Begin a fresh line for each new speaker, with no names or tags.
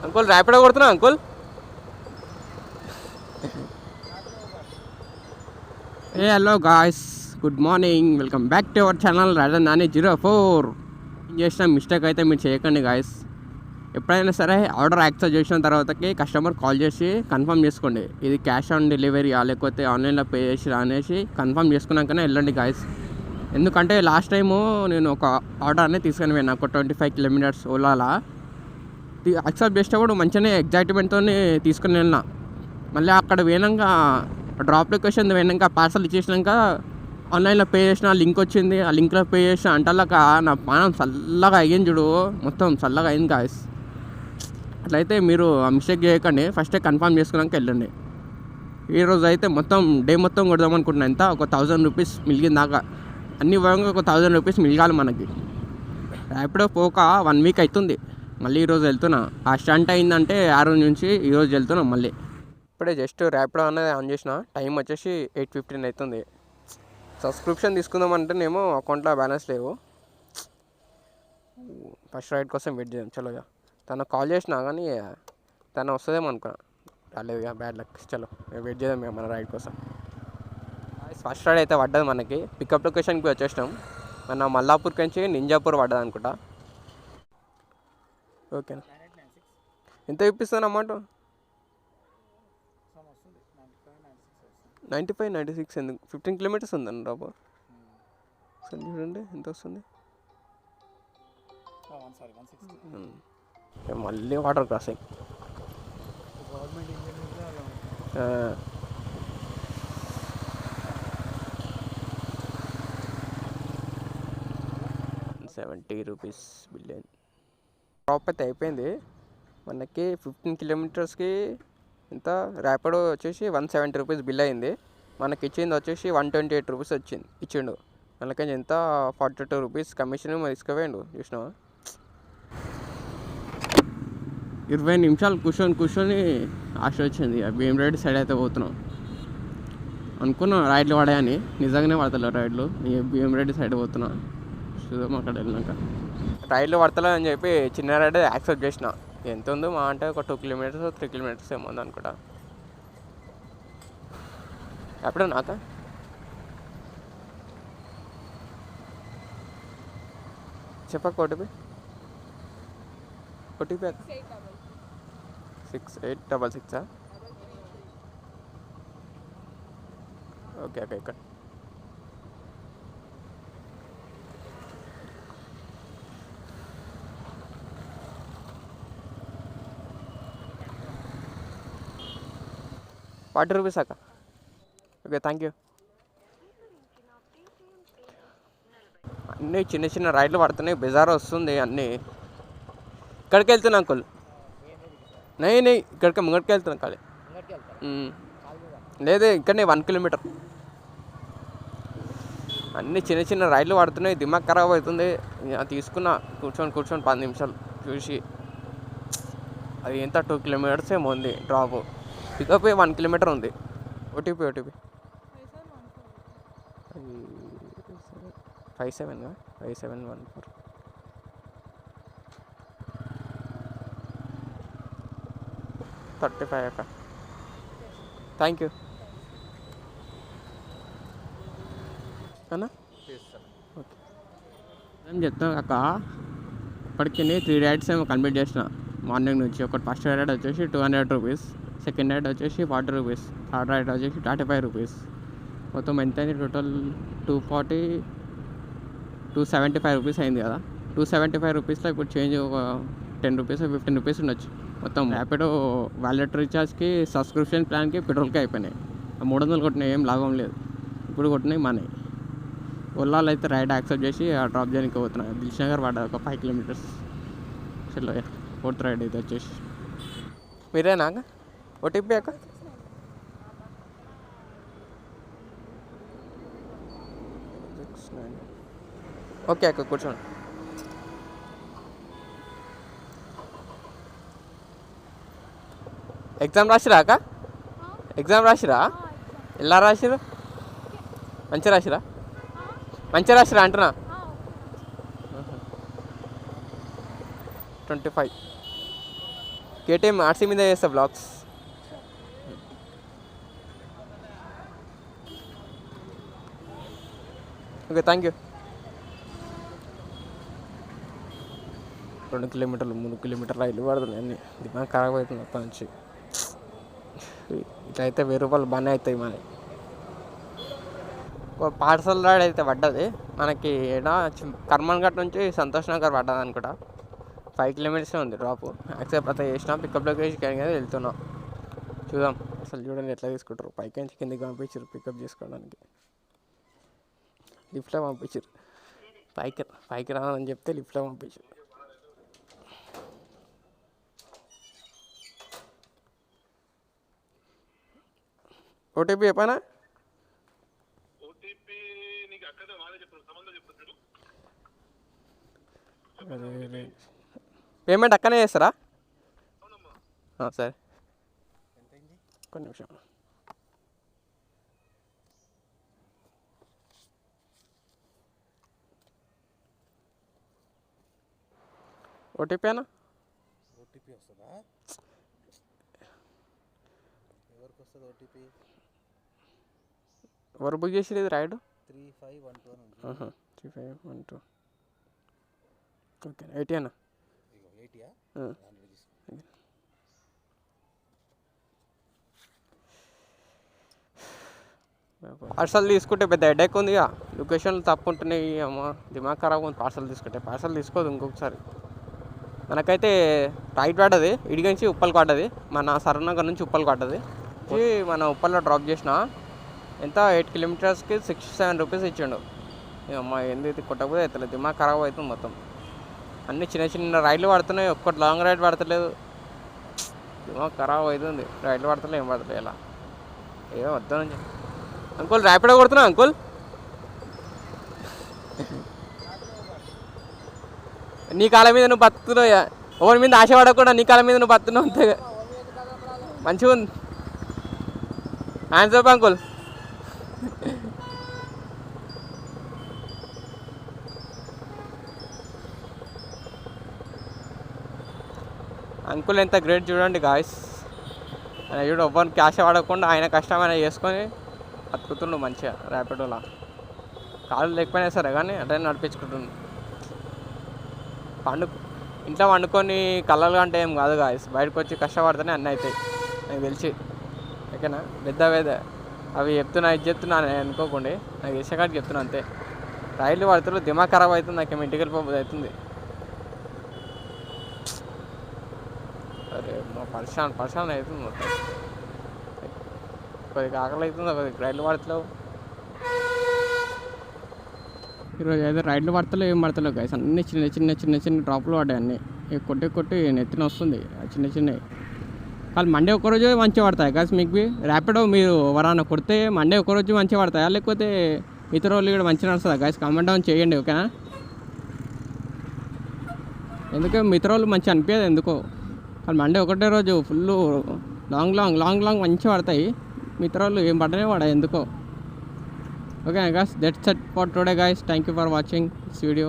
Uncle Rapido కొడుతున్నా uncle. A hello guys, good morning, welcome back to our channel Rajan04. చేసిన mistake అయితే మీరు చేయకండి గాయస్. ఎప్పుడైనా సరే ఆర్డర్ యాక్సెప్ట్ చేసిన తర్వాతకి కస్టమర్ కాల్ చేసి కన్ఫర్మ్ చేసుకోండి, ఇది క్యాష్ ఆన్ డెలివరీయా లేకపోతే ఆన్లైన్లో పే చేసి అనేసి కన్ఫర్మ్ చేసుకున్నాకనే వెళ్ళండి గాయస్. ఎందుకంటే లాస్ట్ టైము నేను ఒక ఆర్డర్ని తీసుకొని పోయినా, ఒక 25 కిలోమీటర్స్ ఓలాలా యాక్సెప్ట్ చేసేటప్పుడు మంచిగానే ఎగ్జైట్మెంట్తో తీసుకుని వెళ్ళినా. మళ్ళీ అక్కడ పోయినాక డ్రాప్ లొకేషన్ పోయినాక పార్సల్ ఇచ్చేసినాక ఆన్లైన్లో పే చేసిన లింక్ వచ్చింది, ఆ లింక్లో పే చేసిన అంటలాక నా పానం చల్లగా అయ్యింది చూడు, మొత్తం చల్లగా అయింది గాయస్. అట్లయితే మీరు ఆ మిస్టేక్ చేయకండి, ఫస్టే కన్ఫర్మ్ చేసుకున్నాక వెళ్ళండి. ఈరోజు అయితే మొత్తం డే మొత్తం కొడదాం అనుకుంటున్నాను. ఎంత ఒక 1000 రూపీస్ మిగిలింది దాకా, అన్ని విధంగా ఒక 1000 రూపీస్ మిగలాలి మనకి. ర్యాపిడో పోక 1 వీక్ అవుతుంది, మళ్ళీ ఈరోజు వెళ్తున్నా. ఆ స్టంట్ అయిందంటే ఆ రోజు నుంచి ఈరోజు వెళ్తున్నాం మళ్ళీ. ఇప్పుడే జస్ట్ ర్యాపిడో అనేది ఆన్ చేసిన, టైం వచ్చేసి 8:15 అవుతుంది. సబ్స్క్రిప్షన్ తీసుకుందామంటేనేమో అకౌంట్లో బ్యాలెన్స్ లేవు. ఫస్ట్ రైడ్ కోసం వెయిట్ చేద్దాం చలోగా. తను కాల్ చేసినా కానీ తను వస్తుందేమో అనుకున్నా, రాలేదు ఇక బ్యాడ్ లక్. చలో వెయిట్ చేద్దాం ఇక మన రైడ్ కోసం. ఫస్ట్ రైడ్ అయితే పడ్డది మనకి. పికప్ లొకేషన్కి వచ్చేసినాం. మన మల్లాపూర్కి నుంచి నింజాపూర్ పడ్డది అనుకుంటా. ఓకేనా, ఎంత ఇప్పిస్తాను అమౌంట్? 95, 96 ఎందుకు? 15 కిలోమీటర్స్ ఉందండి రాబో. సరే చూడండి ఎంత వస్తుంది. మళ్ళీ వాటర్ క్రాసింగ్. ₹70 బిల్ అయింది. డ్రాప్ అయితే అయిపోయింది మనకి. 15 కిలోమీటర్స్కి ఎంత ర్యాపిడో వచ్చేసి ₹170 బిల్ అయింది. మనకి ఇచ్చింది వచ్చేసి ₹128 ఇచ్చిండు. మనకి ఎంత ₹42 కమిషన్ తీసుకుపోయిండు. చూసినావా, 20 నిమిషాలు కూర్చొని ఆశ వచ్చింది. భీమరెడ్డి సైడ్ అయితే పోతున్నాం అనుకున్నాం రైడ్లు పడాయని, నిజంగానే పడతలే రైడ్లు. భీమరెడ్డి సైడ్ పోతున్నా, చూద్దాం అక్కడ వెళ్ళినాక. రైడ్లు పడతలే అని చెప్పి చిన్న రైడ్ యాక్సెప్ట్ చేసిన. ఎంత ఉందో మా అంటే ఒక 2 కిలోమీటర్స్ 3 కిలోమీటర్స్ ఏమో ఉంది అనుకుంటా. ఎప్పుడు నాక చెప్పక ఓటీపీ 6866. ఓకే ఓకే, ఇక్కడ ₹40 అక్క. Okay, thank you. అన్నీ చిన్న చిన్న రైడ్లు పడుతున్నాయి, బెజార్ వస్తుంది అన్నీ. ఇక్కడికి వెళ్తున్నా అంకుల్. నై ఇక్కడికి ముంగడికి వెళ్తున్నా ఖాళీ. లేదే ఇక్కడనే 1 కిలోమీటర్. అన్నీ చిన్న చిన్న రైడ్లు పడుతున్నాయి, దిమాగ్ ఖరాబ్ అవుతుంది. తీసుకున్నా కూర్చొని 10 నిమిషాలు చూసి. అది ఎంత 2 కిలోమీటర్స్ ఏమో ఉంది డ్రాప్. పికప్ 1 కిలోమీటర్ ఉంది. ఓటీపీ 5714 35 అక్క. థ్యాంక్ యూ అన్నా. ఓకే, ఏం చెప్తాను అక్క. ఇప్పటికీ 3 రైడ్స్ ఏమో కంప్లీట్ చేసిన మార్నింగ్ నుంచి. ఒకటి ఫస్ట్ రైడ్ వచ్చేసి ₹200, సెకండ్ రైడ్ వచ్చేసి ₹40, థర్డ్ రైడ్ వచ్చేసి ₹35. మొత్తం ఎంత అయింది టోటల్? ₹275 అయింది కదా. ₹275లో ఇప్పుడు చేంజ్ ఒక ₹10 ₹15 ఉండొచ్చు. మొత్తం ర్యాపిడో వాలెట్ రీఛార్జ్కి, సబ్స్క్రిప్షన్ ప్లాన్కి, పెట్రోల్కి అయిపోయినాయి. 300 కొట్టినాయి, ఏం లాభం లేదు. ఇప్పుడు కొట్టినాయి మనవి. ఓలాలో అయితే రైడ్ యాక్సెప్ట్ చేసి ఆ డ్రాప్ చేయడానికి పోతున్నాయి. దిల్షనగర్ పడ్డా ఒక 5 కిలోమీటర్స్. చలో 4th రైడ్ ఇది వచ్చేసి. మీరేనా ఓటీపీ అక్క? ఓకే అక్క, కూర్చోండి. ఎగ్జామ్ రాసిరా అక్క? ఎగ్జామ్ రాసిరా? ఎలా రాసిరు? మంచిగా రాసిరా? మంచిగా రాసిరా అంటున్నా. 25 కేటీఎం ఆర్సీ మీద చేస్తా బ్లాగ్స్. Okay, thank you. 2 కిలోమీటర్లు 3 కిలోమీటర్లు రైలు పడుతున్నాయి అన్నీ. దిమాగ్ ఖరాబ్ అవుతుంది అప్పటి నుంచి. ఇట్లయితే 1000 రూపాయలు బాగానే అవుతాయి మనకి. పార్సల్ రైడ్ అయితే పడ్డది మనకి. ఏడా కర్మన్ ఘాట్ నుంచి సంతోష్ నగర్ పడ్డది అనుకుంటా. 5 కిలోమీటర్సే ఉంది డ్రాప్. యాక్సెప్ట్ అయితే చేసినా. పికప్ లొకేషన్కి అనేది వెళ్తున్నాం. చూద్దాం. అసలు చూడండి ఎట్లా తీసుకుంటారు. పైకి నుంచి కిందకి పంపించారు పికప్ చేసుకోవడానికి. లిఫ్ట్లో పంపించారు. పైకి రాదని చెప్తే లిఫ్ట్లో పంపించారు. ఓటీపీ చెప్పానా? పేమెంట్ అక్కనే చేస్తారా? సరే, ఒక్క నిమిషం. ఓటీపీ అన్నా?
ఓటీపీ వస్తుందా? ఎవరికి వస్తుంది ఓటీపీ?
ఎవరు బుక్ చేసేది రైడ్?
3512
3512. ఓకే, 80 అన్న.
80యా?
పార్సల్ తీసుకుంటే పెద్ద హెడేక్ ఉందిగా. లొకేషన్లు తప్పు ఉంటున్నాయి. అమ్మ దిమాగ్ ఖరాబ్ ఉంది. పార్సల్ తీసుకుంటే పార్సల్ తీసుకోదు ఇంకొకసారి. మనకైతే రైట్ పడ్డది. ఇడికి నుంచి ఉప్పల్కి పడ్డది. మన సరనగర్ నుంచి ఉప్పల్కి పడ్డది. మన ఉప్పల్లో డ్రాప్ చేసిన ఎంత 8 కిలోమీటర్స్కి 67 రూపీస్ ఇచ్చిండు. అమ్మ ఏంది కొట్టకపోతే అవుతలేదు. దిమాగ్ ఖరాబ్ అవుతుంది మొత్తం. అన్నీ చిన్న చిన్న రైళ్ళు పడుతున్నాయి. ఒక్కటి లాంగ్ రైడ్ పడతలేదు. దిమాగ్ ఖరాబ్ అవుతుంది. రైళ్ళు పడతలేదు, ఏం పడతలేదు. ఇలా ఏమో వద్దానని. అంకుల్ ర్యాపిడో కొడుతున్నా అంకుల్. నీ కాళ్ళ మీద నువ్వు బతుకుతున్నావు. ఎవరి మీద ఆశ పడకుండా నీ కాళ్ళ మీద నువ్వు బతుకున్నావు అంతే. మంచిగా ఉంది. Hands up uncle. అంకుల్ ఎంత గ్రేట్ చూడండి గాయస్. ఆయన చూడు ఎవ్వరికి ఆశ పడకుండా ఆయన కష్టం ఆయన చేసుకొని బతుకుతుండు మంచిగా ర్యాపిడోలా. కాళ్ళు లేకపోయినా సరే కానీ అట్లా నడిపించుకుంటుండు. ఇంట్లో వండుకొని కళ్ళలు అంటే ఏం కాదు గాయస్. బయటకు వచ్చి కష్టపడితేనే అన్నీ అవుతాయి నాకు తెలిసి. ఓకేనా? పెద్ద అవి చెప్తున్నా ఇది చెప్తున్నా అని అనుకోకండి. నాకు చేసేకాడికి చెప్తున్నా అంతే. రైలు పడుతున్నారు. దిమాగ్ ఖరాబ్ అవుతుంది. నాకేమో ఇంటికి వెళ్ళిపోతుంది అవుతుంది. అరే మా పరిశాన్ అవుతుంది మొత్తం. కొద్దిగా ఆకలి అవుతుంది. కొద్దిగా రైలు పడతలేవు ఈరోజు. అయితే రైళ్ళు పడతలేవు, ఏం పడతలేవు గైస్. అన్నీ చిన్న డ్రాప్లు పడ్డాయి. అన్నీ కొట్టి నెత్తిన వస్తుంది చిన్నవి. కానీ మండే ఒకరోజు మంచిగా పడతాయి గైస్. మీకు ర్యాపిడో మీరు ఎవరైనా కొడితే మండే ఒకరోజు మంచిగా పడతాయా, లేకపోతే ఇతర వాళ్ళు కూడా మంచిగా నడుస్తుందా గైస్? కామెంట్ డౌన్ చేయండి, ఓకేనా? ఎందుకంటే మిగతా వాళ్ళు మంచిగా అనిపించదు ఎందుకో. కానీ మండే ఒకటే రోజు ఫుల్ లాంగ్ మంచిగా పడతాయి. మిగతా వాళ్ళు ఏం పడనే పడాయి ఎందుకో. Okay guys, that's it for today guys. Thank you for watching this video.